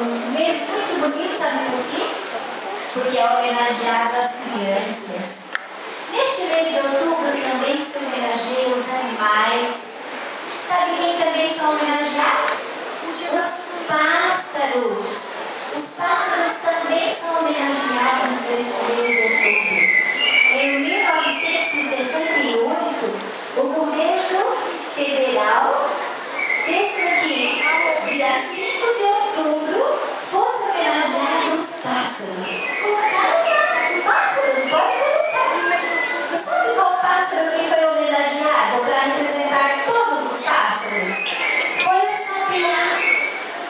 um mês muito bonito, sabe por quê? Porque é homenageado às crianças. Neste mês de outubro também se homenageia os animais. Sabe quem também são homenageados? Os pássaros. Os pássaros também são homenageados neste mês de outubro. Em 1968, o governo federal fez com que dia 5 de outubro fosse homenageado os pássaros. Colocaram um pássaro, pode colocar. Mas sabe qual pássaro que foi homenageado para representar todos os pássaros? Foi o sabiá.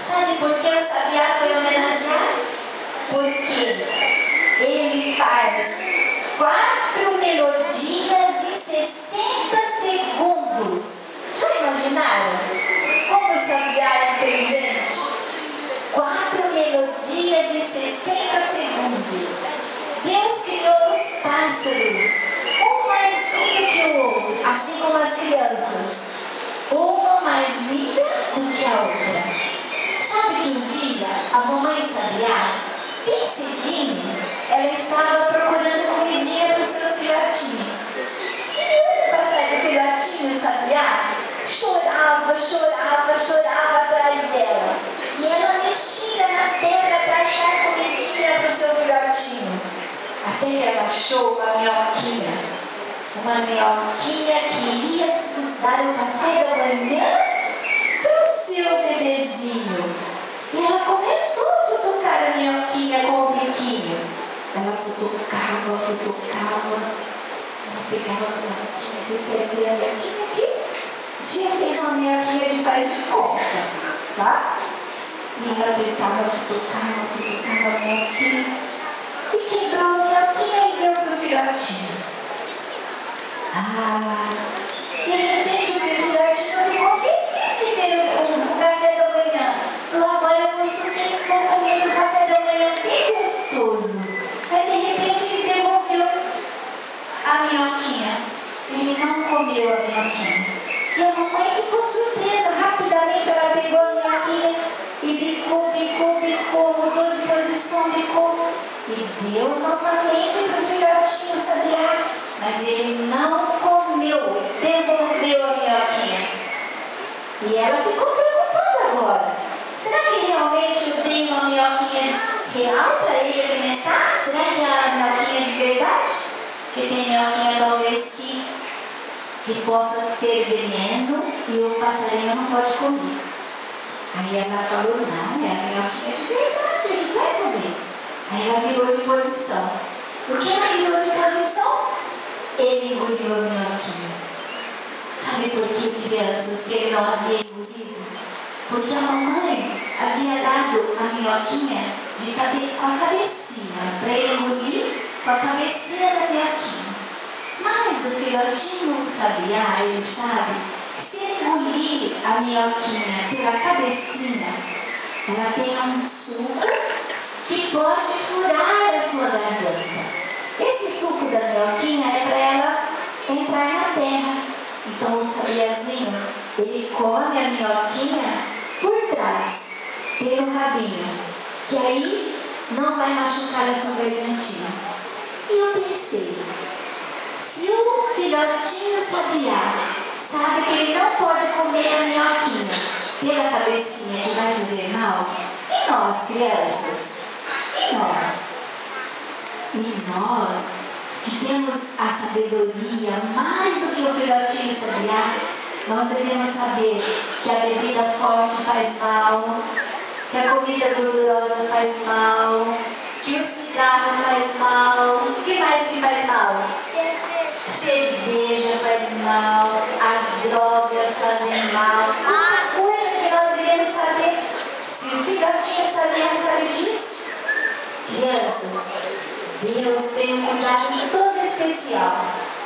Sabe por que o sabiá foi homenageado? Porque ele faz 4 melodias em 60 segundos. Já imaginaram? Como o sabiá é inteligente? 4 melodias em 60 segundos. Deus criou os pássaros, um mais lindo que o outro, assim como as crianças. Uma mais linda do que a outra. Sabe que um dia a mamãe sabiá, bem cedinho, ela estava procurando comidinha para os seus filhotinhos. E o filhotinho sabiá chorava atrás dela. E ela mexia na terra para achar comidinha para o seu filhotinho. Até que ela achou uma minhoquinha. Uma minhoquinha que iria dar o café da manhã para o seu bebezinho. E ela começou a futucar a minhoquinha com o biquinho. Ela futucava. Ela pegava a minhoquinha, vocês querem ver a minhoquinha aqui? Um dia fez uma minhoquinha de faz de conta, tá? E ela tentava futucava a minhoquinha. E quebrou a minhoquinha e deu para o filhotinho. De repente o filhotinho ficou feliz de ver o café da manhã. Logo eu fui sossegado comendo o café da manhã bem gostoso. Mas de repente ele devolveu a minhoquinha. Ele não comeu a minhoquinha. E a mamãe ficou surpresa. Rapidamente ela pegou a minhoquinha e bicou, mudou de posição, bicou. E deu novamente para o filhotinho sabiá. Mas ele não comeu, ele devolveu a minhoquinha. E ela ficou preocupada agora. Será que realmente eu dei uma minhoquinha real para ele alimentar? Será que é a minhoquinha de verdade? Porque tem minhoquinha talvez que possa ter veneno e o passarinho não pode comer. Aí ela falou, não, é a minhoquinha de verdade, ele vai comer. Aí ela virou de posição. Por que ela virou de posição? Ele engoliu a minhoquinha. Sabe por que, crianças, que ele não havia engolido? Porque a mamãe havia dado a minhoquinha com a cabecinha, para ele engolir com a cabecinha da minhoquinha. Mas o filhotinho sabiá, ele sabe que se ele engolir a minhoquinha pela cabecinha, ela tem um suco que pode furar a sua garganta. Esse suco da minhoquinha é para ela entrar na terra. Então o sabiazinho, ele come a minhoquinha por trás, pelo rabinho, que aí não vai machucar a sua gargantinha. E eu pensei, se o filhotinho sabiá sabe que ele não pode comer a minhoquinha pela cabecinha que vai fazer mal, e nós, crianças? E nós que temos a sabedoria mais do que o filhotinho sabiá, nós devemos saber que a bebida forte faz mal, que a comida gordurosa faz mal, que o cigarro faz mal. O que mais que faz mal? Cerveja faz mal, as drogas fazem mal. Uma coisa que nós devemos saber, se o filhotinho sabiá sabe disso. Crianças, Deus tem um cuidado todo especial.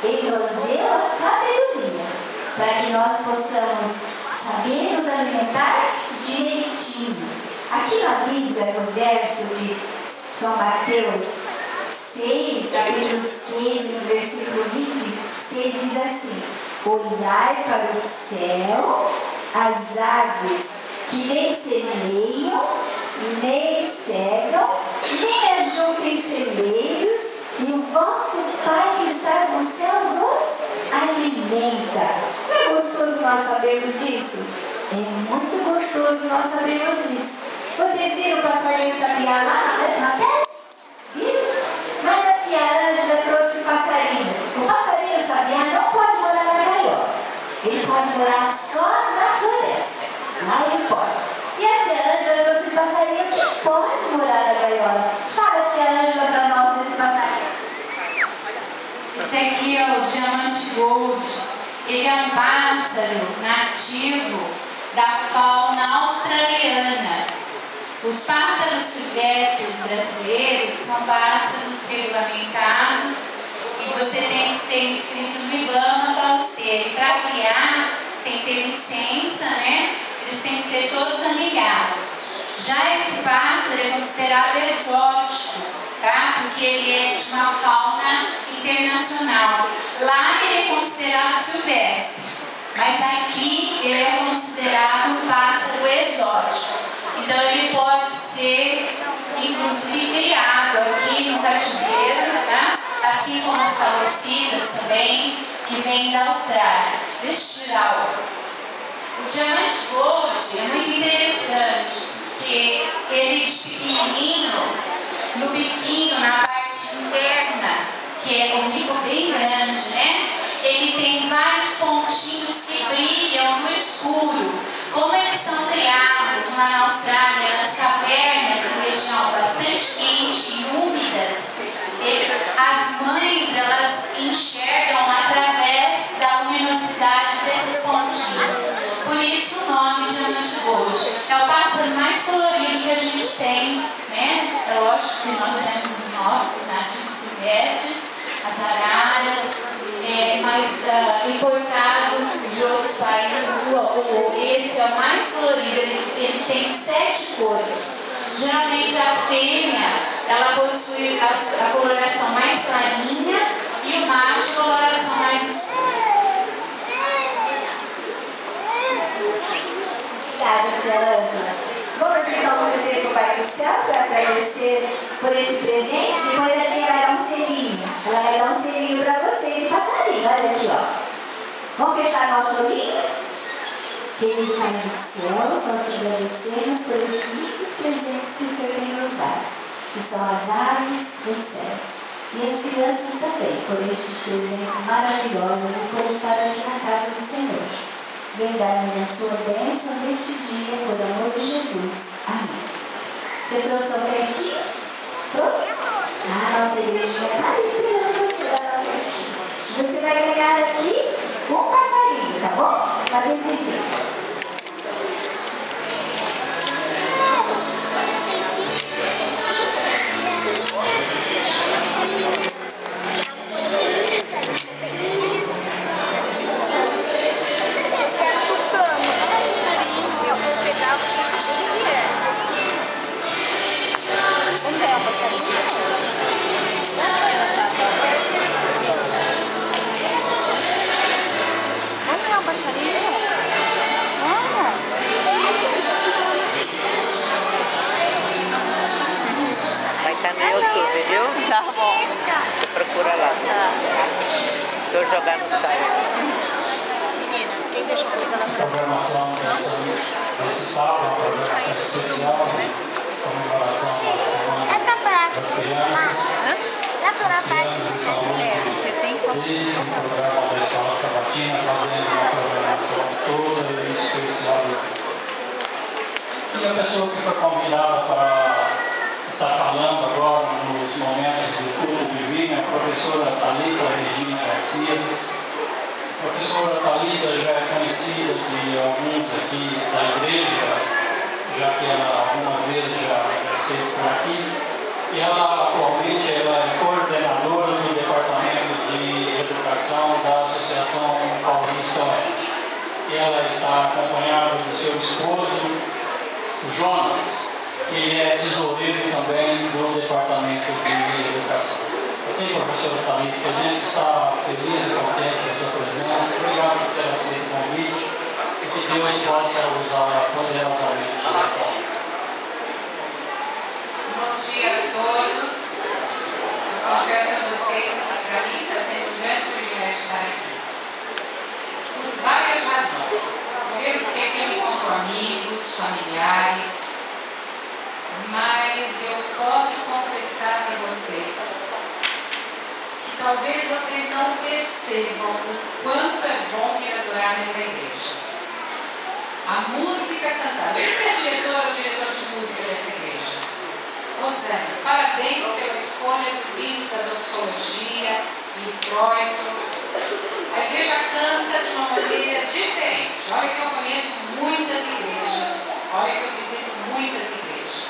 Ele nos deu a sabedoria para que nós possamos saber nos alimentar direitinho. Aqui na Bíblia, no verso de São Mateus 6, capítulo 6, no versículo 26, diz assim: olhai para o céu, as aves que nem semeiam, nem cegam, nem ajuntem celeiros, e o vosso Pai que está nos céus os alimenta. Não é gostoso nós sabermos disso? É muito gostoso nós sabermos disso. Vocês viram o passarinho sabiá lá na terra? Viram? Mas a tia Ângela trouxe passarinho. O passarinho sabiá não pode morar na gaiola. Ele pode morar só na floresta. Lá ele pode. E a tia Ângela trouxe o passarinho que pode morar na gaiola. Fala, tia Ângela, para nós desse passarinho. Esse aqui é o diamante gold. Ele é um pássaro nativo da fauna australiana. Os pássaros silvestres brasileiros são pássaros regulamentados e você tem que ser inscrito no IBAMA para os ter. Para criar, tem que ter licença, né? Eles têm que ser todos anidados. Já esse pássaro é considerado exótico, tá? Porque ele é de uma fauna internacional. Lá ele é considerado silvestre, mas aqui ele é considerado pássaro exótico. Então ele pode ser, inclusive, criado aqui no cativeiro, tá? Assim como as calopsitas também, que vêm da Austrália. Deixa eu tirar o diamante gold. É muito interessante, porque ele de pequenininho, no biquinho, na parte interna, que é um bico bem grande, né? Ele tem vários pontinhos que brilham no escuro. Como eles são criados lá na Austrália, nas cavernas, em região bastante quente e úmidas, as mães, elas enxergam através da luminosidade desses pontinhos. Por isso o nome diamante gold. É o pássaro mais colorido que a gente tem, né? É lógico que nós temos os nossos nativos silvestres, as araras, mas importados de outros países. Esse é o mais colorido, ele tem 7 cores. Geralmente a fêmea, ela possui a coloração mais clarinha e o macho a coloração mais escura. Obrigada, tia Ângela. Vamos então fazer para o Pai do Céu para agradecer por este presente. Depois a tia vai dar um selinho. Ela vai dar um selinho para vocês de passarinho. Olha aqui, ó. Vamos fechar nosso olhinho? Querido Pai do Céu, nós te agradecemos por estes lindos presentes que o Senhor tem nos dado, que são as aves dos céus. E as crianças também, por estes presentes maravilhosos e por estar aqui na casa do Senhor. Vem dar-nos a sua bênção neste dia, por amor de Jesus. Amém. Você trouxe a ofertinha? Trouxe? Nossa igreja está esperando você dar a ofertinha. Você vai ganhar aqui um passarinho, tá bom? Um adesivinho. Vai estar no YouTube, viu? Tá bom. Você procura lá. Estou jogando no site. Meninas, quem deixou coisa na Programação desse sábado, uma programação especial, comemoração da Semana das Crianças. As crianças estão hoje e o programa da Escola Sabatina fazendo uma programação toda especial. E a pessoa que foi convidada para estar falando agora nos momentos do culto divino é a professora Thalita Regina Garcia. A professora Thalita já é conhecida de alguns aqui da igreja, já que ela algumas vezes já esteve por aqui. E ela atualmente é coordenadora do Departamento de Educação da Associação Paulista Oeste. E ela está acompanhada do seu esposo, o Jonas, que é tesoureiro também do Departamento de Educação. Assim, professora Thalita, a gente está feliz e contente com a sua presença. Obrigado por ter aceito o convite e que Deus possa usá-la poderosamente nessa hora. confesso a vocês que para mim está sendo um grande privilégio estar aqui. Por várias razões. Primeiro, porque aqui eu encontro amigos, familiares, mas eu posso confessar para vocês que talvez vocês não percebam o quanto é bom vir adorar nessa igreja. A música cantada. Quem é diretor ou diretor de música dessa igreja? Rosana, parabéns pela escolha dos hinos da doxologia, introito. A igreja canta de uma maneira diferente. Olha que eu conheço muitas igrejas. Olha que eu visito muitas igrejas.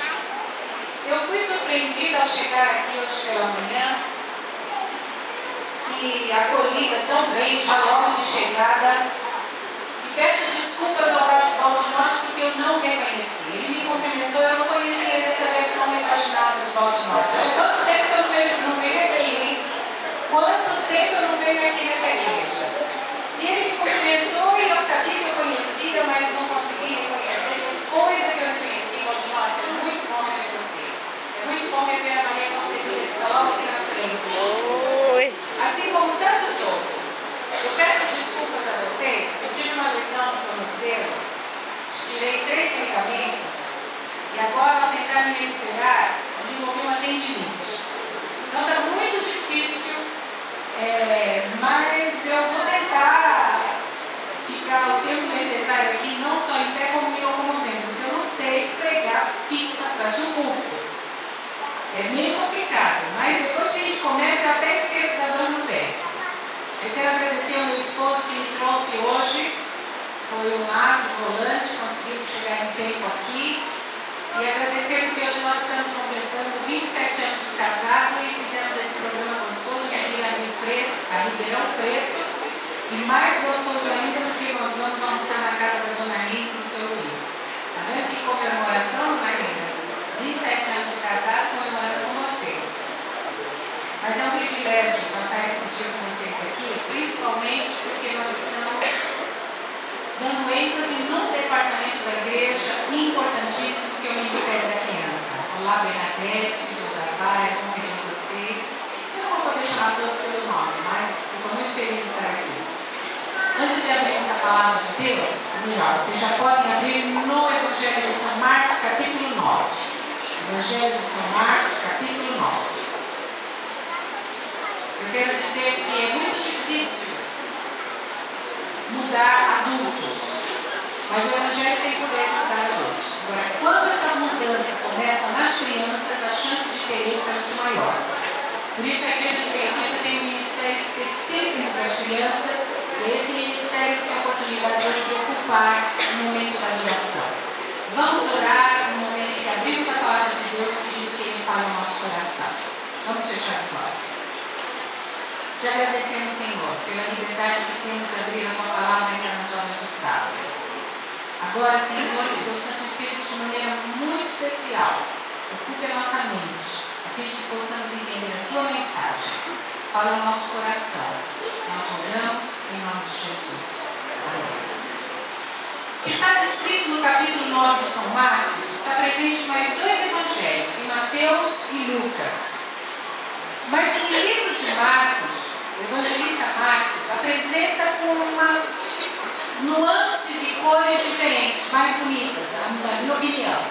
Eu fui surpreendida ao chegar aqui hoje pela manhã e acolhida tão bem, já logo de chegada. E peço desculpas ao Baltimore porque eu não reconheci. Ele me cumprimentou, eu não conhecia dessa versão repaginada do Baltimore. Olha quanto tempo que eu não venho aqui, hein? Quanto tempo eu não venho aqui nessa igreja? E ele me cumprimentou e eu sabia que eu conhecia, mas não consegui reconhecer. Coisa que eu reconheci, Baltimore, é muito bom rever você. É muito bom rever a Maria Concebida, que está logo aqui na frente. Assim como tantos outros. Eu peço desculpas a vocês, eu tive uma lição no tornozelo, tirei 3 ligamentos e agora, ao tentar me recuperar, desenvolvi uma tendinite. Então está muito difícil, mas eu vou tentar ficar o tempo necessário aqui, não só em pé como me locomovendo, porque eu não sei pregar fixo atrás de um púlpito. É meio complicado, mas depois que a gente começa, eu até esqueço da dor no pé. Eu quero agradecer ao meu esposo que me trouxe hoje. Foi o Márcio, o volante, conseguiu chegar em tempo aqui. E agradecer porque hoje nós estamos completando 27 anos de casado e fizemos esse programa gostoso de vir a Ribeirão Preto. E mais gostoso ainda porque nós vamos almoçar na casa da Dona Rita e do seu Luiz. Tá vendo que comemoração, Dona Rita? 27 anos de casado comemorando com vocês. Mas é um privilégio passar esse dia com vocês aqui, principalmente porque nós estamos dando ênfase num departamento da igreja importantíssimo, que é o Ministério da Criança. Olá, Bernadette, Josabai, como é vocês? Eu não vou poder chamar todos pelo nome, mas estou muito feliz de estar aqui. Antes de abrirmos a palavra de Deus, melhor, vocês já podem abrir no Evangelho de São Marcos, capítulo 9. Evangelho de São Marcos, capítulo 9. Eu quero dizer que é muito difícil mudar adultos, mas o Evangelho tem poder de mudar adultos. Agora, quando essa mudança começa nas crianças, a chance de ter isso é muito maior. Por isso a Igreja Adventista tem um ministério específico para as crianças, e esse ministério tem a oportunidade hoje de ocupar o momento da adoração. Vamos orar no momento em que abrimos a palavra de Deus, pedindo que Ele fale no nosso coração. Vamos fechar os olhos. Te agradecemos, Senhor, pela liberdade que temos de abrir a Tua palavra entre as horas do sábado. Agora, Senhor, que Teu Santo Espírito, de maneira muito especial, ocupe a nossa mente, a fim de que possamos entender a Tua mensagem. Fala no nosso coração. Nós oramos em nome de Jesus. Amém. O que está descrito no capítulo 9 de São Marcos está presente em mais 2 evangelhos, em Mateus e Lucas. Mas o livro de Marcos, o evangelista Marcos, apresenta com umas nuances e cores diferentes, mais bonitas, na minha opinião.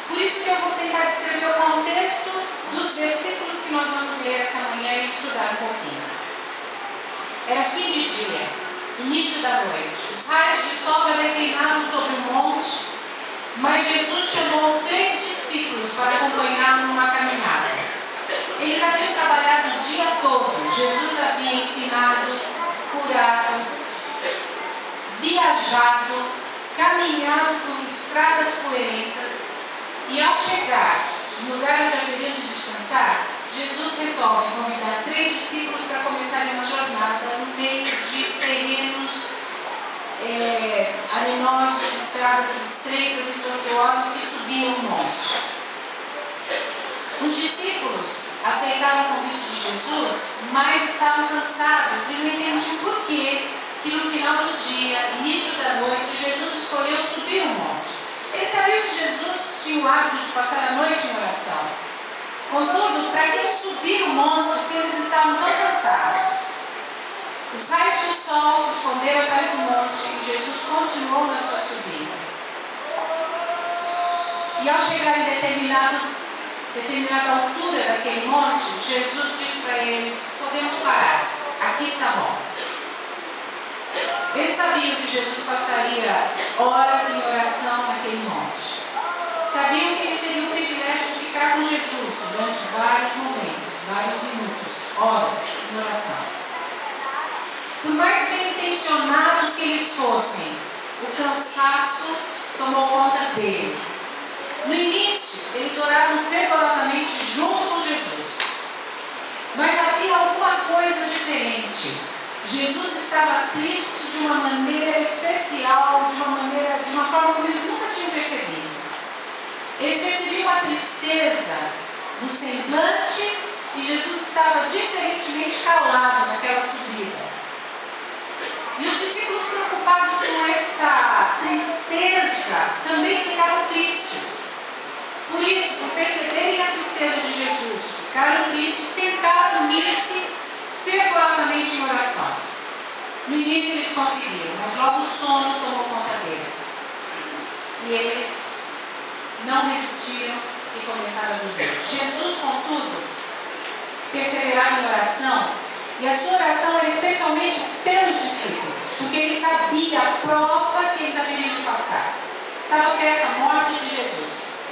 Por isso que eu vou tentar descrever o contexto dos versículos que nós vamos ler essa manhã e estudar um pouquinho. Era fim de dia, início da noite. Os raios de sol já declinavam sobre o monte, mas Jesus chamou 3 discípulos para acompanhá-lo numa caminhada. Eles haviam trabalhado o dia todo. Jesus havia ensinado, curado, viajado, caminhado por estradas poeirentas. E ao chegar no lugar onde haveriam de descansar, Jesus resolve convidar 3 discípulos para começarem uma jornada no meio de terrenos arenosos, estradas estreitas e tortuosas que subiam o monte. Os discípulos aceitaram o convite de Jesus, mas estavam cansados e não entendiam por que no final do dia, início da noite, Jesus escolheu subir o monte. Eles sabiam que Jesus tinha o hábito de passar a noite em oração. Contudo, para que subir o monte se eles estavam tão cansados? Os raios do sol se esconderam atrás do monte e Jesus continuou na sua subida. E ao chegar em determinada altura daquele monte, Jesus disse para eles: podemos parar, aqui está bom. Eles sabiam que Jesus passaria horas em oração naquele monte. Sabiam que eles teriam o privilégio de ficar com Jesus durante vários momentos, vários minutos, horas em oração. Por mais bem intencionados que eles fossem, o cansaço tomou conta deles. No início, eles oravam fervorosamente junto com Jesus. Mas havia alguma coisa diferente. Jesus estava triste de uma maneira especial, de uma forma que eles nunca tinham percebido. Eles percebiam a tristeza no semblante e Jesus estava diferentemente calado naquela subida. E os discípulos, preocupados com esta tristeza, também ficaram tristes. Por isso, por perceberem a tristeza de Jesus, ficaram tristes, tentaram unir-se fervorosamente em oração. No início eles conseguiram, mas logo o sono tomou conta deles. E eles não resistiram e começaram a dormir. Jesus, contudo, perseverava em oração, e a sua oração era especialmente pelos discípulos, porque ele sabia a prova que eles haveriam de passar. Estava perto da morte de Jesus.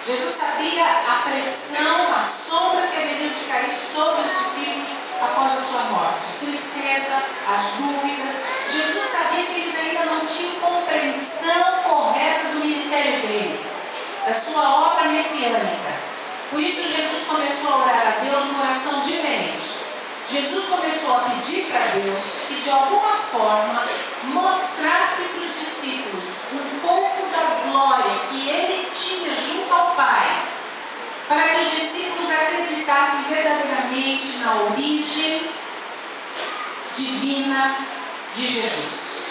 Jesus sabia a pressão, as sombras que haveriam de cair sobre os discípulos após a sua morte. A tristeza, as dúvidas. Jesus sabia que eles ainda não tinham compreensão correta do ministério dele, da sua obra messiânica. Por isso Jesus começou a orar a Deus numa oração diferente. Jesus começou a pedir para Deus que de alguma forma mostrasse para os discípulos um pouco da glória que ele tinha junto ao Pai, para que os discípulos acreditassem verdadeiramente na origem divina de Jesus.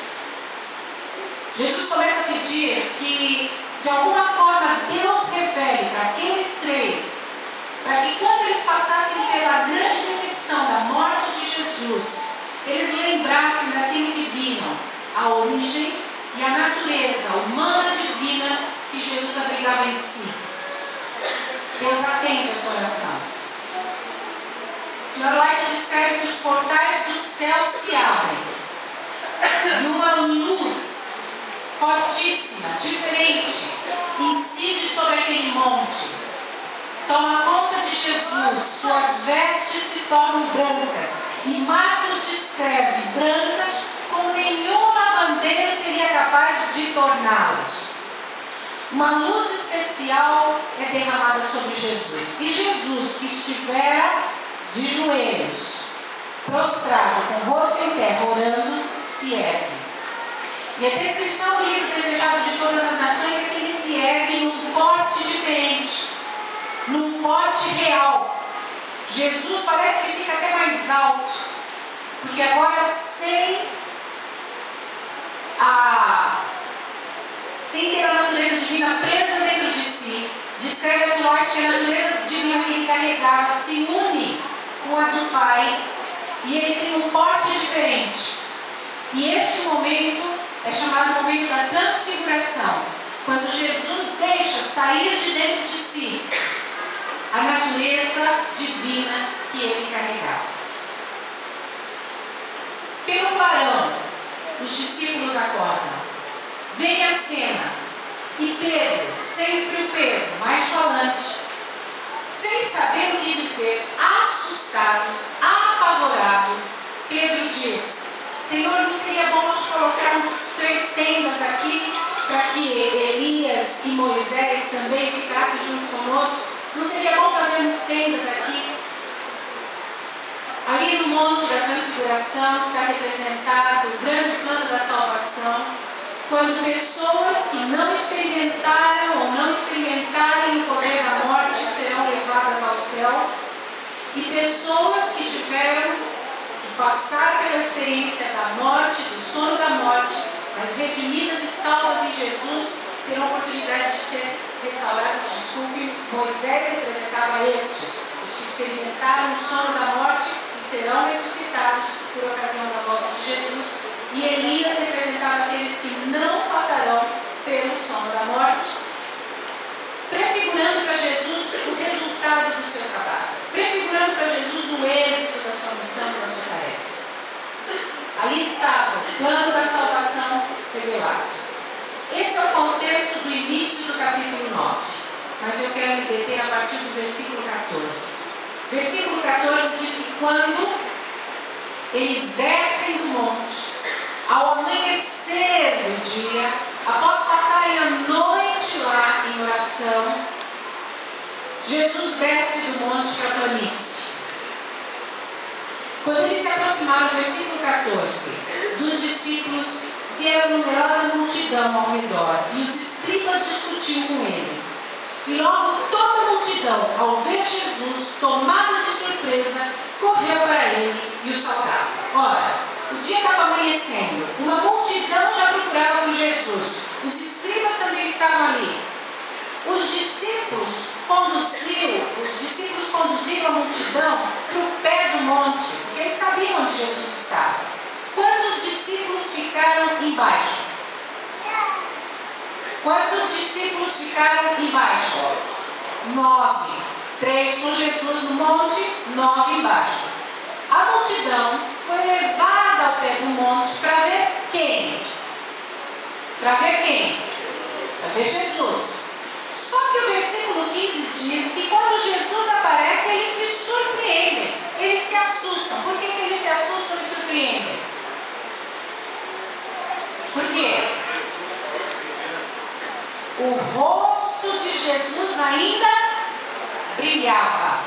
Jesus começa a pedir que de alguma forma Deus revele para aqueles três, para que quando eles passassem pela grande decepção da morte de Jesus, eles lembrassem daquilo que viram, a origem e a natureza humana divina que Jesus abrigava em si. Deus atende a sua oração. O Sr. White descreve que os portais do céu se abrem e uma luz fortíssima, diferente, incide sobre aquele monte. Toma conta de Jesus, suas vestes se tornam brancas, e Marcos descreve brancas como nenhum lavandeiro seria capaz de torná-las. Uma luz especial é derramada sobre Jesus, e Jesus, que estivera de joelhos, prostrado, com o rosto em terra, orando, se ergue. E a descrição do livro Desejado de Todas as Nações é que ele se ergue num porte diferente, num porte real. Jesus parece que fica até mais alto, porque agora sem ter a natureza divina presa dentro de si, descreve a sua arte que a natureza divina que ele carregava se une com a do Pai, e ele tem um porte diferente. E este momento é chamado momento da transfiguração, quando Jesus deixa sair de dentro de si a natureza divina que ele carregava. Pelo clarão, os discípulos acordam. Vem a cena, e Pedro, sempre o Pedro, mais falante, sem saber o que dizer, assustados, apavorado, Pedro diz: Senhor, não seria bom nós colocarmos 3 tendas aqui, para que Elias e Moisés também ficassem junto conosco? Não seria bom fazermos tendas aqui? Ali no Monte da Transfiguração está representado o grande plano da salvação, quando pessoas que não experimentaram ou não experimentarem o poder da morte serão levadas ao céu, e pessoas que tiveram que passar pela experiência da morte, do sono da morte, mas redimidas e salvas em Jesus, terão a oportunidade de ser restauradas. Desculpe, Moisés representava estes, experimentaram o sono da morte e serão ressuscitados por ocasião da volta de Jesus. E Elias representava aqueles que não passarão pelo sono da morte, prefigurando para Jesus o resultado do seu trabalho, prefigurando para Jesus o êxito da sua missão, da sua tarefa. Ali estava o plano da salvação revelado. Esse é o contexto do início do capítulo 9, mas eu quero me deter a partir do versículo 14. Versículo 14 diz que quando eles descem do monte, ao amanhecer do dia, após passarem a noite lá em oração, Jesus desce do monte para a planície. Quando eles se aproximaram, versículo 14, dos discípulos, vieram numerosa multidão ao redor, e os escribas discutiam com eles. E logo toda a multidão, ao ver Jesus, tomada de surpresa, correu para ele e o saudava. Ora, o dia estava amanhecendo, uma multidão já procurava por Jesus. Os escribas também estavam ali. Os discípulos conduziram a multidão para o pé do monte, porque eles sabiam onde Jesus estava. Quantos discípulos ficaram embaixo? Quantos discípulos ficaram embaixo? 9. 3 com Jesus no monte, 9 embaixo. A multidão foi levada ao pé do monte para ver quem? Para ver quem? Para ver Jesus. Só que o versículo 15 diz que quando Jesus aparece, eles se surpreendem, eles se assustam. Por que eles se assustam e surpreendem? Por quê? O rosto de Jesus ainda brilhava.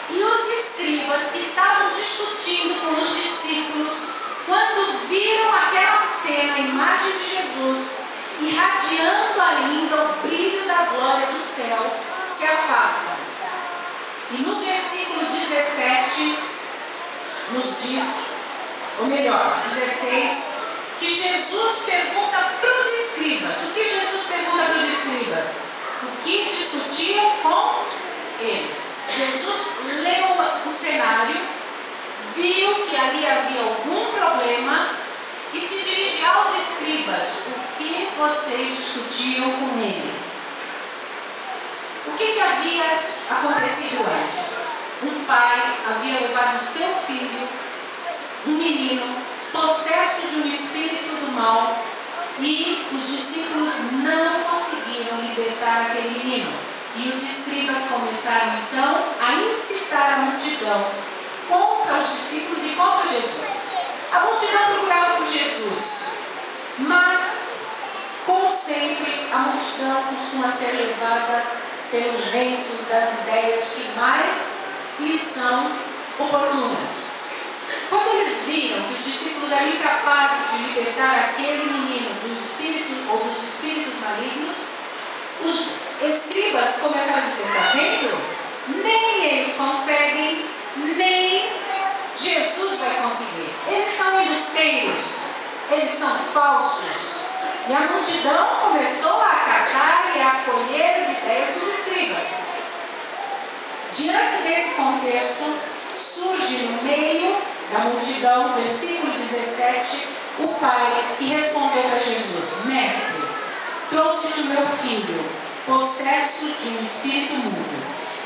E os escribas que estavam discutindo com os discípulos, quando viram aquela cena, a imagem de Jesus, irradiando ainda o brilho da glória do céu, se afastam. E no versículo 17, nos diz, ou melhor, 16, que Jesus pergunta para os escribas. O que Jesus pergunta para os escribas? O que discutiam com eles. Jesus leu o cenário, viu que ali havia algum problema e se dirigiu aos escribas. O que vocês discutiam com eles? O que havia acontecido antes? Um pai havia levado seu filho, um menino, possesso de um espírito do mal, e os discípulos não conseguiram libertar aquele menino. E os escribas começaram então a incitar a multidão contra os discípulos e contra Jesus. A multidão procurava por Jesus, mas, como sempre, a multidão costuma ser levada pelos ventos das ideias que mais lhes são oportunas. Quando eles viram que os discípulos eram incapazes de libertar aquele menino do espírito ou dos espíritos malignos, os escribas começaram a dizer: está vendo? Nem eles conseguem, nem Jesus vai conseguir. Eles são embusteiros, eles são falsos. E a multidão começou a acatar e a acolher as ideias dos escribas. Diante desse contexto, surge no meio da multidão, versículo 17, o pai que respondeu para Jesus: Mestre, trouxe-te o meu filho, possesso de um espírito mudo.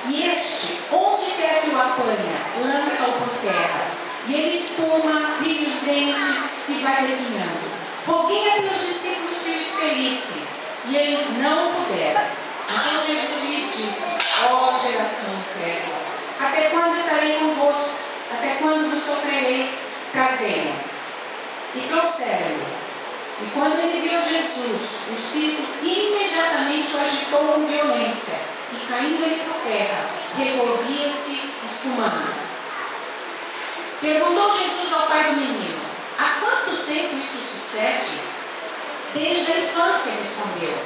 E este, onde quer que o apanha, lança-o por terra. E ele espuma, ri os dentes e vai definhando. Roguei a teus discípulos que o expelissem, e eles não o puderam. Então Jesus lhes disse: ó geração incrédula, até quando estarei convosco? Até quando vos sofrerei? Trazei-o. E trouxeram-no. E quando ele viu Jesus, o espírito imediatamente o agitou com violência, e caindo ele por terra, revolvia-se espumando. Perguntou Jesus ao pai do menino: há quanto tempo isso sucede? Desde a infância, respondeu.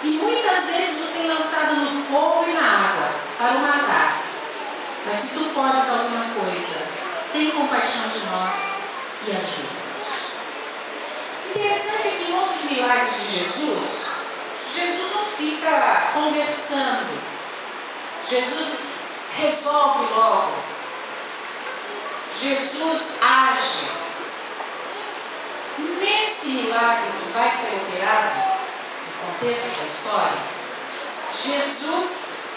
E muitas vezes o tem lançado no fogo e na água, para o matar. Mas se tu podes alguma coisa, tem compaixão de nós e ajuda-nos. Interessante é que em outros milagres de Jesus não fica conversando. Jesus resolve logo. Jesus age. Nesse milagre que vai ser operado, no contexto da história, Jesus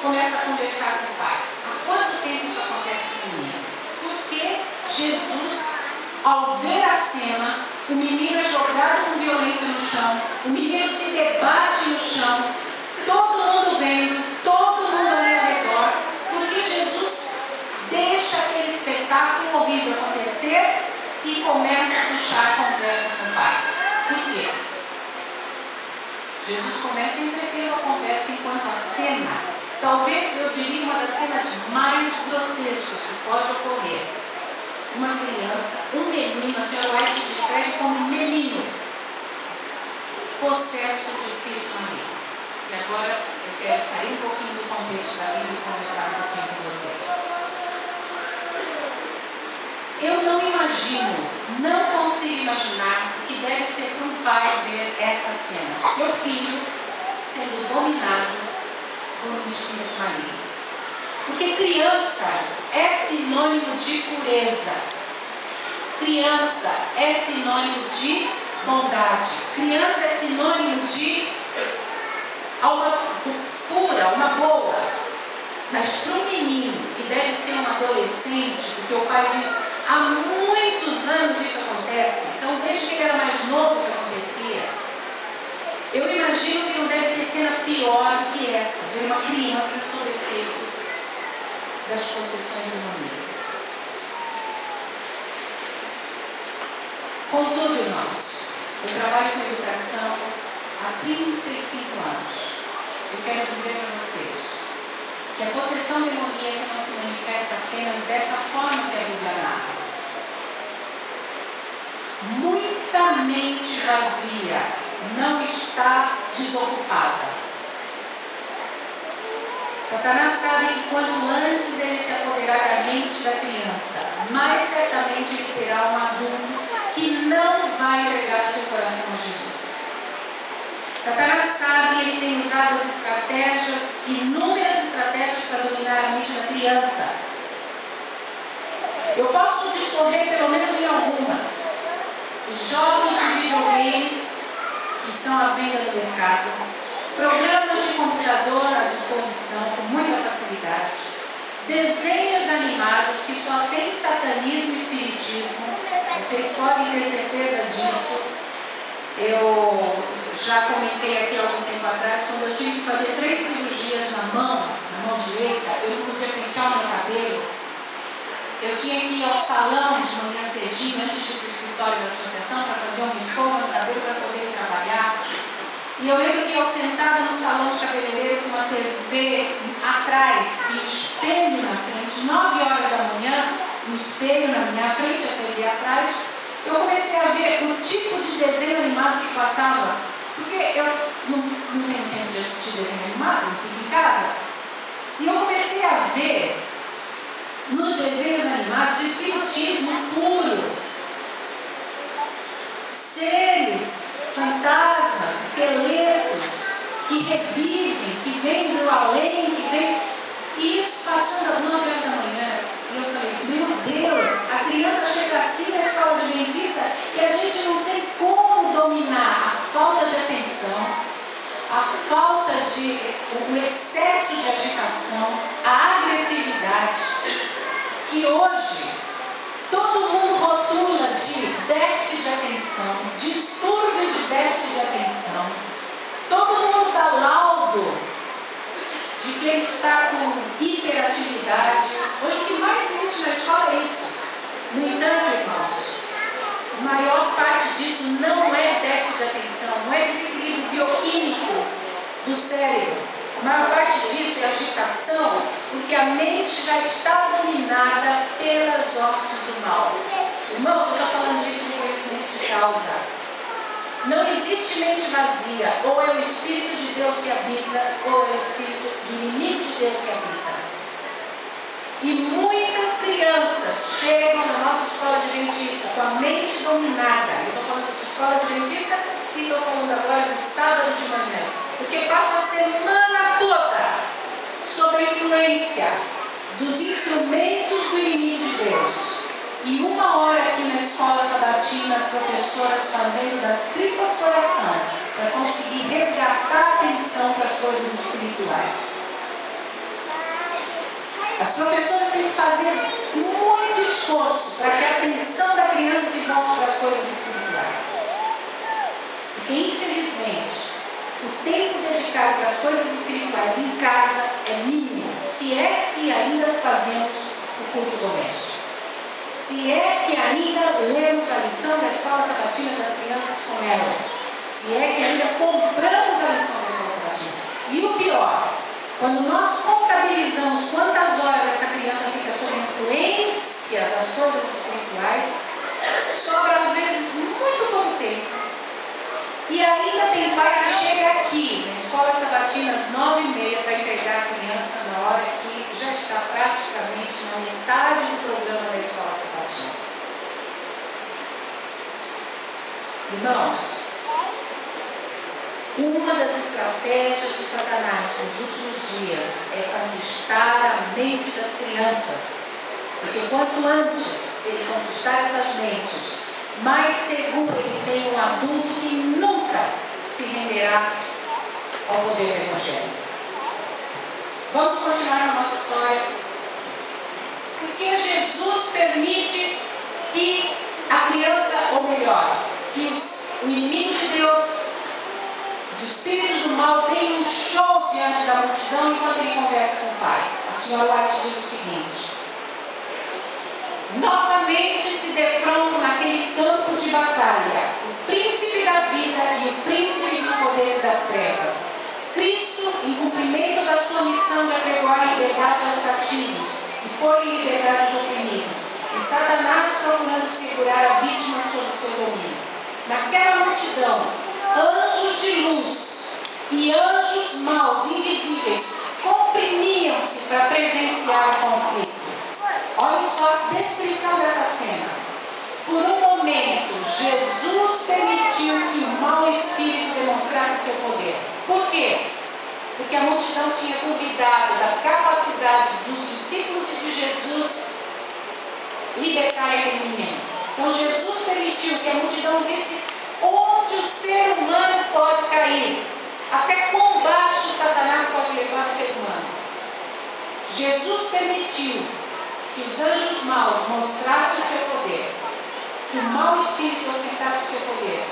começa a conversar com o Pai. Há quanto tempo isso acontece com o menino? Porque Jesus, ao ver a cena, o menino é jogado com violência no chão, o menino se debate no chão, todo mundo vendo, todo mundo ali ao redor, porque Jesus deixa aquele espetáculo horrível acontecer e começa a puxar a conversa com o Pai. Por quê? Jesus começa a entreter a conversa enquanto a cena, talvez eu diria uma das cenas mais grotescas que pode ocorrer. Uma criança, um menino, a senhora White descreve como menino, possesso do espírito maligno. E agora eu quero sair um pouquinho do contexto da Bíblia e conversar um pouquinho com vocês. Eu não imagino, não consigo imaginar o que deve ser para um pai ver essa cena. Seu filho sendo dominado por um espírito maligno. Porque criança é sinônimo de pureza. Criança é sinônimo de bondade. Criança é sinônimo de alma pura, alma boa. Mas para um menino que deve ser um adolescente, porque o pai diz, há muitos anos isso acontece, então desde que ele era mais novo isso acontecia. Eu imagino que não deve ter cena pior do que essa, ver uma criança sob efeito das possessões demoníacas. Contudo, irmãos, eu trabalho com educação há 35 anos. Eu quero dizer para vocês que a possessão demoníaca não se manifesta apenas dessa forma que a Bíblia narra. Muita mente vazia não está desocupada. Satanás sabe que quanto antes ele se apoderar da mente da criança, mais certamente ele terá um adulto que não vai entregar o seu coração a Jesus. Satanás sabe, ele tem usado as estratégias, inúmeras estratégias para dominar a mente da criança. Eu posso discorrer pelo menos em algumas. Os jogos de videogames que estão à venda no mercado, programas de computador à disposição com muita facilidade, desenhos animados que só têm satanismo e espiritismo, vocês podem ter certeza disso. Eu já comentei aqui há algum tempo atrás, quando eu tive que fazer 3 cirurgias na mão direita, eu não podia pentear o meu cabelo. Eu tinha que ir ao salão de manhã cedinho, antes de ir para o escritório da associação, para fazer uma escova no cabelo para poder trabalhar. E eu lembro que eu sentada no salão de cabeleireiro com uma TV atrás e um espelho na frente, 9 horas da manhã, um espelho na minha frente, a TV atrás. Eu comecei a ver o tipo de desenho animado que passava, porque eu não tenho tempo de assistir desenho animado, eu fico em casa. E eu comecei a ver nos desenhos animados o espiritismo puro. Seres, fantasmas, esqueletos que revivem, que vêm do além, que vêm. E isso passando às 9 horas da manhã. E eu falei, meu Deus, a criança chega assim na escola adventista e a gente não tem como dominar a falta de atenção, a falta de, o excesso de agitação, a agressividade, que hoje todo mundo rotula de déficit de atenção, distúrbio de déficit de atenção, todo mundo dá laudo de que ele está com hiperatividade. Hoje o que mais existe na escola é isso. No entanto, irmãos, a maior parte disso não é déficit de atenção, não é desequilíbrio bioquímico do cérebro. A maior parte disso é agitação, porque a mente já está dominada pelas hostes do mal. Irmãos, eu estou falando isso com conhecimento de causa. Não existe mente vazia, ou é o Espírito de Deus que habita, ou é o Espírito do inimigo de Deus que habita. E muitas crianças chegam na nossa escola adventista com a mente dominada. Eu estou falando de escola adventista e estou falando agora de sábado de manhã. Porque passa a semana toda sob a influência dos instrumentos do inimigo de Deus. E 1 hora aqui na escola sabatina, as professoras fazendo das tripas coração para conseguir resgatar a atenção para as coisas espirituais. As professoras têm que fazer muito esforço para que a atenção da criança se volte para as coisas espirituais. Porque, infelizmente, o tempo dedicado para as coisas espirituais em casa é mínimo, se é que ainda fazemos o culto doméstico. Se é que ainda lemos a lição da escola sabatina das crianças com elas. Se é que ainda compramos a lição da escola sabatina. E o pior, quando nós contabilizamos quantas horas essa criança fica sob influência das coisas espirituais, sobra às vezes muito pouco tempo. E ainda tem pai que chega aqui, na escola sabatina, às 9h30, para entregar a criança na hora que já está praticamente na metade do programa da escola sabatina. Irmãos, uma das estratégias de Satanás nos últimos dias é conquistar a mente das crianças. Porque quanto antes ele conquistar essas mentes, mais seguro ele tem um adulto que nunca se renderá ao poder do Evangelho. Vamos continuar na nossa história. Porque Jesus permite que a criança, ou melhor, que o inimigo de Deus, os espíritos do mal, tenham um show diante da multidão enquanto ele conversa com o Pai. A senhora White diz o seguinte: novamente se defrontam naquele campo de batalha o príncipe da vida e o príncipe dos poderes das trevas. Cristo, em cumprimento da sua missão de apregoar liberdade aos cativos e pôr em liberdade os oprimidos, e Satanás procurando segurar a vítima sob o seu domínio. Naquela multidão, anjos de luz e anjos maus, invisíveis, comprimiam-se para presenciar o conflito. Olha só a descrição dessa cena. Por um momento, Jesus permitiu que o mau espírito demonstrasse seu poder. Por quê? Porque a multidão tinha duvidado da capacidade dos discípulos de Jesus libertarem aquele menino. Então Jesus permitiu que a multidão visse onde o ser humano pode cair. Até quão baixo Satanás pode levar o ser humano. Jesus permitiu que os anjos maus mostrassem o seu poder, que o mau espírito ostentasse o seu poder,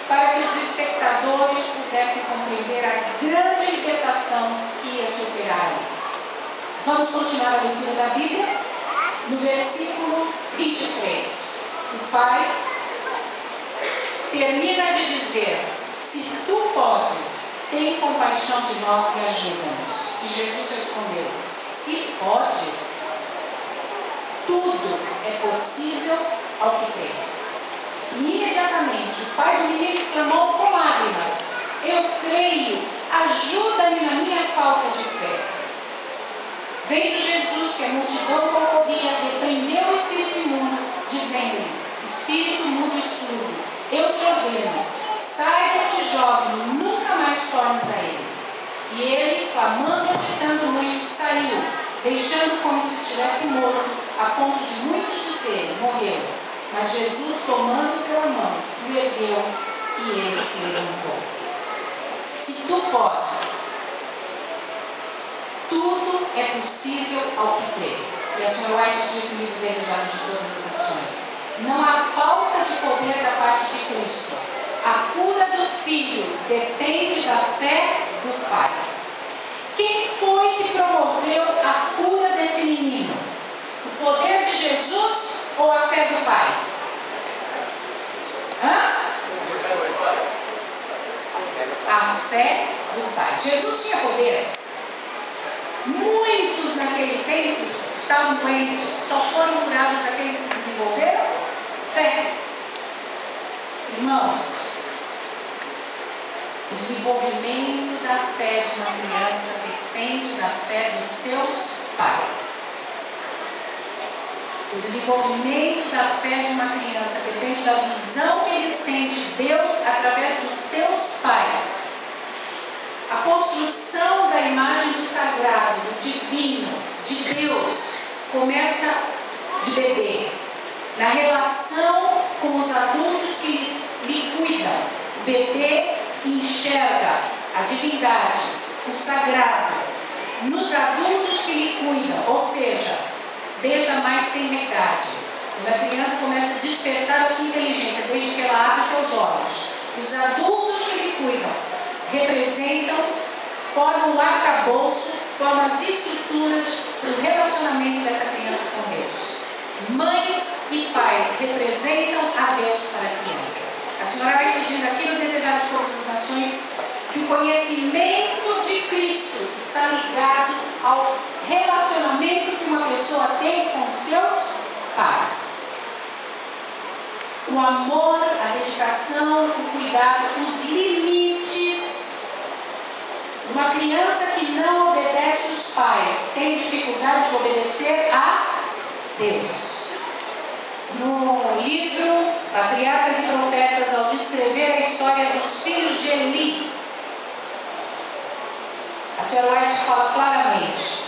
para que os espectadores pudessem compreender a grande libertação que ia se operar ali. Vamos continuar a leitura da Bíblia? No versículo 23, o Pai termina de dizer: se tu podes, tem compaixão de nós e ajuda-nos. E Jesus respondeu: se podes, tudo é possível ao que crê. E imediatamente o pai do menino exclamou com lágrimas: eu creio, ajuda-me na minha falta de fé. Vendo Jesus que a multidão concorria, repreendeu o espírito imundo, dizendo-lhe: espírito mudo e surdo, eu te ordeno, sai deste jovem e nunca mais tornes a ele. E ele, clamando e agitando muito, saiu, deixando como se estivesse morto, a ponto de muitos dizerem: morreu. Mas Jesus, tomando pela mão, o ergueu e ele se levantou. Se tu podes, tudo é possível ao que crê. E a senhora White diz no livro Desejado de Todas as Nações: não há falta de poder da parte de Cristo. A cura do Filho depende da fé do Pai. Quem foi que promoveu a cura desse menino? O poder de Jesus ou a fé do Pai? A fé do Pai. Jesus tinha poder. Muitos naquele tempo estavam doentes, só foram curados aqueles que desenvolveram fé. Irmãos, o desenvolvimento da fé de uma criança depende da fé dos seus pais. O desenvolvimento da fé de uma criança depende da visão que eles têm de Deus através dos seus pais. A construção da imagem do sagrado, do divino, de Deus, começa de bebê. Na relação com os adultos que lhe cuidam, o bebê enxerga a divindade, o sagrado, nos adultos que lhe cuidam, ou seja, desde a mais tenridade. Quando a criança começa a despertar a sua inteligência, desde que ela abre seus olhos. Os adultos que lhe cuidam representam, formam o arcabouço, formam as estruturas para o relacionamento dessa criança com Deus. Mães e pais representam a Deus para a criança. A senhora White diz aqui no Desejar de Todas as Nações que o conhecimento de Cristo está ligado ao relacionamento que uma pessoa tem com seus pais. O amor, a dedicação, o cuidado, os limites. Uma criança que não obedece os pais tem dificuldade de obedecer a Deus. No livro Patriarcas e Profetas, ao descrever a história dos filhos de Eli, a senhora White fala claramente: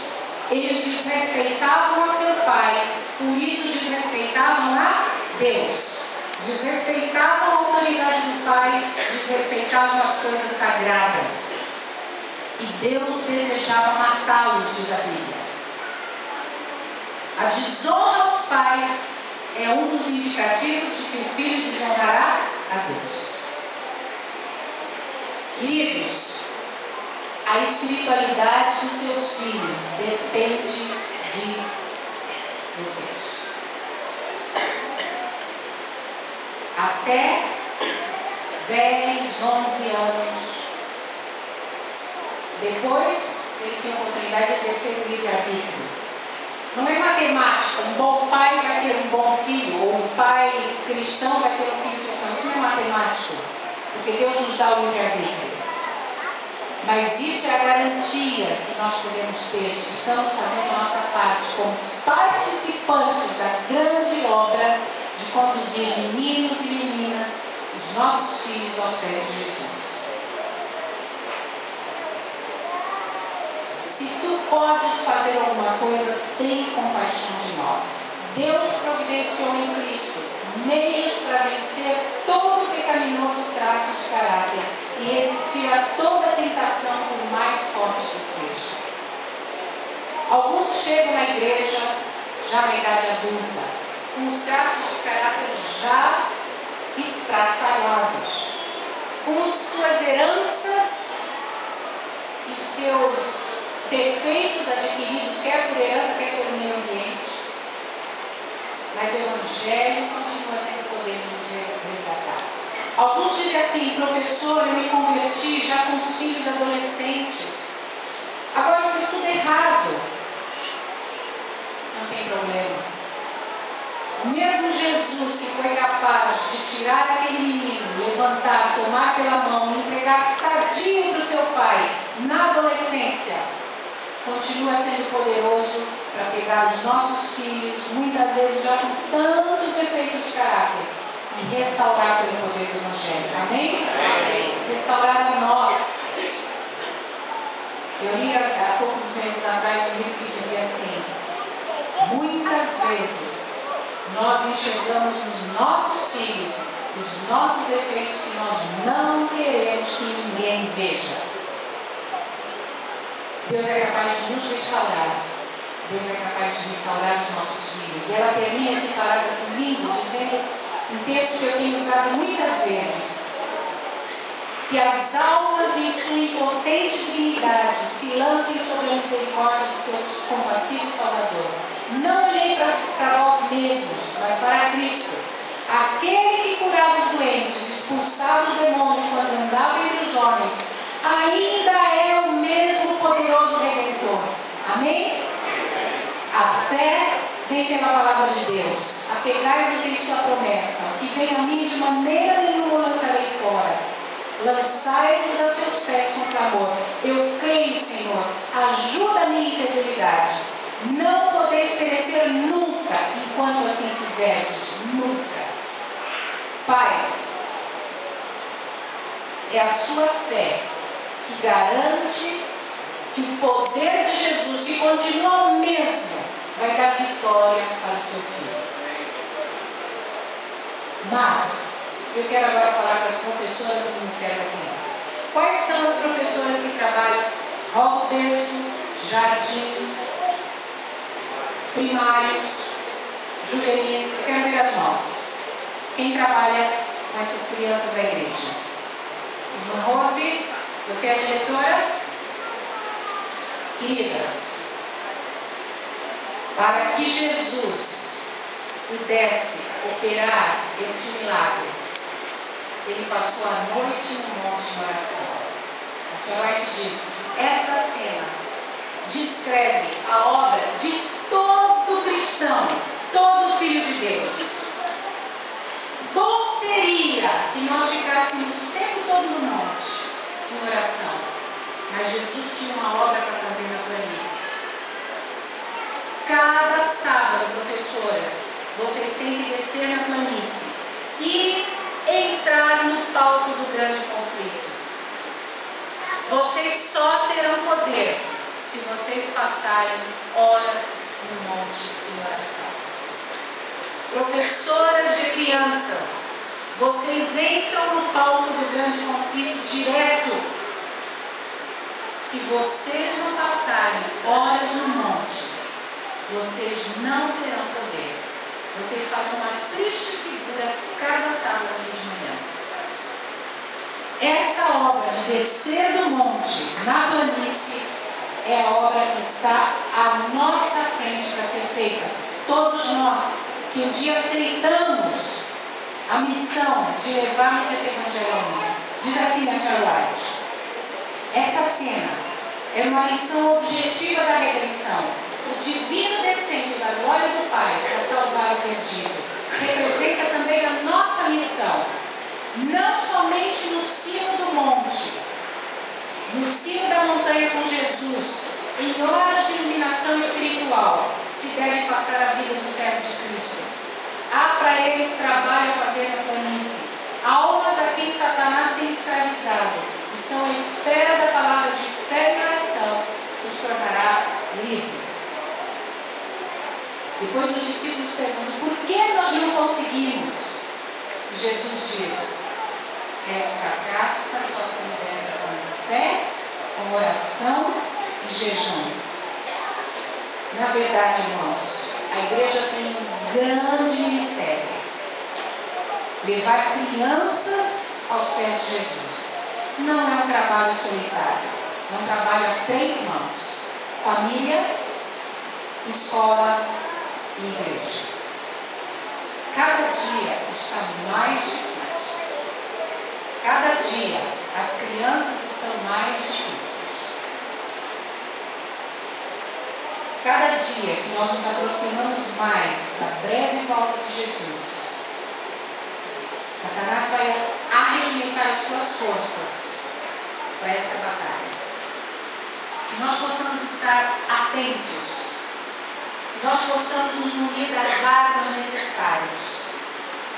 eles desrespeitavam a seu pai, por isso desrespeitavam a Deus. Desrespeitavam a autoridade do pai, desrespeitavam as coisas sagradas. E Deus desejava matá-los, diz a Bíblia. A desonra aos pais é um dos indicativos de que o filho desonrará a Deus. Queridos, a espiritualidade dos seus filhos depende de vocês. Até 10, 11 anos. Depois, eles têm a oportunidade de exercer o livre-arbítrio. Não é matemática, um bom pai vai ter um bom filho, ou um pai cristão vai ter um filho cristão. Isso não é matemática, porque Deus nos dá o livre-arbítrio. Mas isso é a garantia que nós podemos ter de que estamos fazendo a nossa parte como participantes da grande obra de conduzir meninos e meninas, os nossos filhos, aos pés de Jesus. Se tu podes fazer alguma coisa, tem compaixão de nós. Deus providenciou em Cristo meios para vencer todo pecaminoso traço de caráter e resistir a toda tentação, por mais forte que seja. Alguns chegam na igreja já na idade adulta, com os traços de caráter já estraçalhados, com suas heranças e seus defeitos adquiridos, quer por herança, quer pelo meio ambiente. Mas o Evangelho continua tendo poder de nos resgatar. Alguns dizem assim: professor, eu me converti já com os filhos adolescentes. Agora eu fiz tudo errado. Não tem problema. O mesmo Jesus que foi capaz de tirar aquele menino, levantar, tomar pela mão, entregar sadio para o seu pai na adolescência, continua sendo poderoso para pegar os nossos filhos, muitas vezes já com tantos defeitos de caráter, e restaurar pelo poder do Evangelho. Amém? Amém. Restaurar a nós. Eu li há poucos meses atrás um livro que dizia assim: muitas vezes nós enxergamos nos nossos filhos os nossos defeitos que nós não queremos que ninguém veja. Deus é capaz de nos restaurar. Deus é capaz de restaurar os nossos filhos. E ela termina esse parágrafo lindo dizendo um texto que eu tenho usado muitas vezes: que as almas em sua impotente dignidade se lancem sobre a misericórdia de seu compassivo Salvador. Não olhem para vós mesmos, mas para Cristo, aquele que curava os doentes, expulsava os demônios quando andava entre os homens, ainda é o mesmo poderoso Redentor. Amém? A fé vem pela palavra de Deus. Apegai-vos em sua promessa: o que vem a mim de maneira nenhuma lançarei fora. Lançai-vos a seus pés com clamor. Eu creio, Senhor, ajuda a minha incredulidade. Não podeis perecer nunca enquanto assim fizerdes. Nunca. Pais, é a sua fé que garante que o poder de Jesus, que continua o mesmo, vai dar vitória para o seu filho. Mas, eu quero agora falar para as professoras do Ministério da Criança. Quais são as professoras que trabalham rolo berço, jardim, primários, juvenis? Eu quero ver as mãos. Quem trabalha com essas crianças da igreja? Irmã Rose, você é a diretora? Queridas, para que Jesus pudesse operar este milagre, ele passou a noite no monte de oração. A senhora White diz: esta cena descreve a obra de todo cristão, todo filho de Deus. Bom seria que nós ficássemos o tempo todo no monte, em oração. Mas Jesus tinha uma obra para fazer na planície. Cada sábado, professoras, vocês têm que descer na planície e entrar no palco do grande conflito. Vocês só terão poder se vocês passarem horas no monte em oração. Professoras de crianças, vocês entram no palco do grande conflito direto. Se vocês não passarem horas no monte, vocês não terão poder. Vocês fazem uma triste figura cada sábado de manhã. Essa obra de descer do monte na planície é a obra que está à nossa frente para ser feita. Todos nós que um dia aceitamos a missão de levarmos esse evangelho ao mundo. Diz assim a senhora White: essa cena é uma lição objetiva da redenção. O divino descendo da glória do Pai para salvar o perdido representa também a nossa missão, não somente no cimo do monte, no cimo da montanha com Jesus, em horas de iluminação espiritual, se deve passar a vida do servo de Cristo. Há para eles trabalho a fazer na planície. Almas a quem Satanás tem escravizado estão à espera da palavra de fé e oração que os tornará livres. Depois os discípulos perguntam: por que nós não conseguimos? Jesus diz: esta casta só se liberta com fé, com oração e jejum. Na verdade, irmãos, a igreja tem um grande ministério: levar crianças aos pés de Jesus. Não é um trabalho solitário, é um trabalho a três mãos: família, escola e igreja. Cada dia está mais difícil. Cada dia as crianças estão mais difíceis. Cada dia que nós nos aproximamos mais da breve volta de Jesus, Satanás vai arregimentar as suas forças para essa batalha. Que nós possamos estar atentos, que nós possamos nos munir das armas necessárias.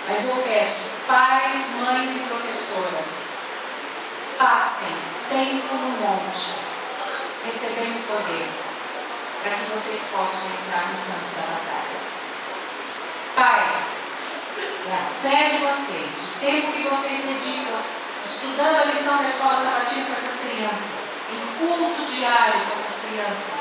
Mas eu peço, pais, mães e professoras, passem tempo no monte, recebendo poder, para que vocês possam entrar no campo da batalha. Pais, é a fé de vocês, o tempo que vocês dedicam estudando a lição da escola sabatina com essas crianças, em culto diário com essas crianças,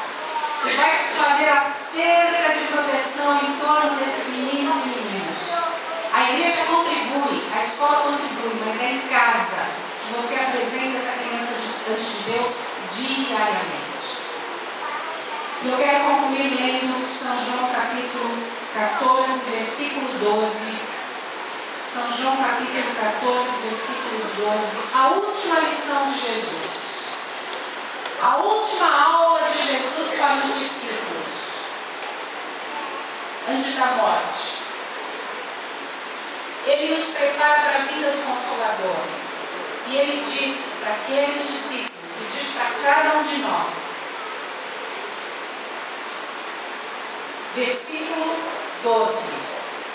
que vai fazer a cerca de proteção em torno desses meninos e meninas. A igreja contribui, a escola contribui, mas é em casa que você apresenta essa criança diante de Deus diariamente. E eu quero concluir lendo São João capítulo 14, versículo 12. São João capítulo 14, versículo 12, a última lição de Jesus. A última aula de Jesus para os discípulos, antes da morte. Ele nos prepara para a vida do Consolador. E ele diz para aqueles discípulos, e diz para cada um de nós, versículo 12,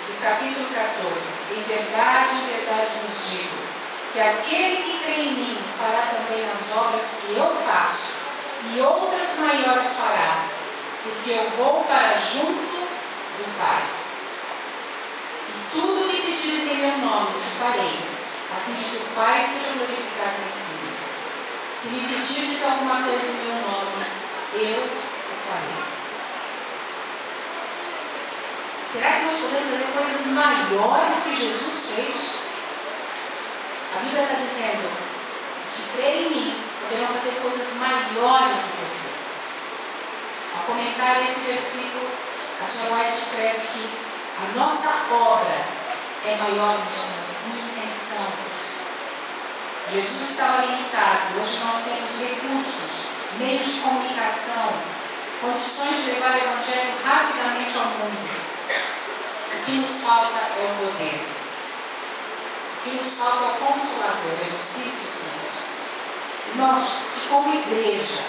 do capítulo 14: em verdade vos digo, que aquele que crê em mim fará também as obras que eu faço, e outras maiores fará, porque eu vou para junto do Pai. E tudo o que pedires em meu nome, isso farei, a fim de que o Pai seja glorificado no Filho. Se me pedirdes alguma coisa em meu nome, eu o farei. Será que nós podemos fazer coisas maiores que Jesus fez? A Bíblia está dizendo, se crerem em mim, poderão fazer coisas maiores do que eu fiz. Ao comentar esse versículo, a senhora White escreve que a nossa obra é maior em extensão. Jesus estava limitado. Hoje nós temos recursos, meios de comunicação, condições de levar o Evangelho rapidamente ao mundo. O que nos falta é o poder. O que nos falta é o Consolador, é o Espírito Santo. E nós, que como igreja,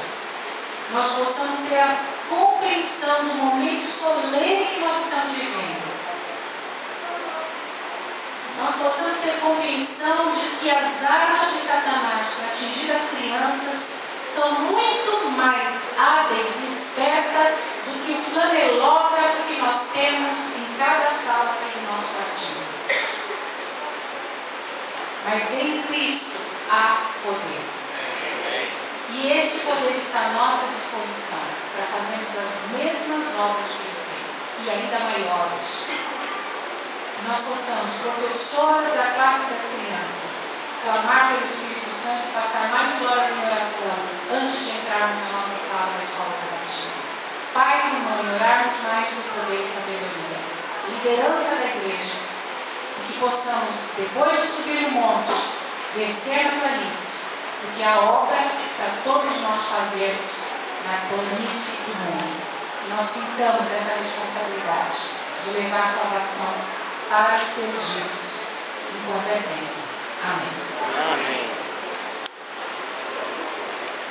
nós possamos ter a compreensão do momento solene que nós estamos vivendo. Nós possamos ter compreensão de que as armas de Satanás para atingir as crianças são muito mais hábeis e espertas do que o flanelógrafo que nós temos em cada sala aqui no nosso partido. Mas em Cristo há poder. E esse poder está à nossa disposição para fazermos as mesmas obras que Ele fez, e ainda maiores. Nós possamos, professoras da classe das crianças, clamar pelo Espírito Santo e passar mais horas em oração antes de entrarmos na nossa sala da escola sabatina. Pais e mães, orarmos mais no poder e sabedoria, liderança da igreja, e que possamos, depois de subir o monte, descer na planície, porque a obra para todos nós fazermos na planície do mundo. E nós sintamos essa responsabilidade de levar a salvação para os perdidos enquanto é tempo.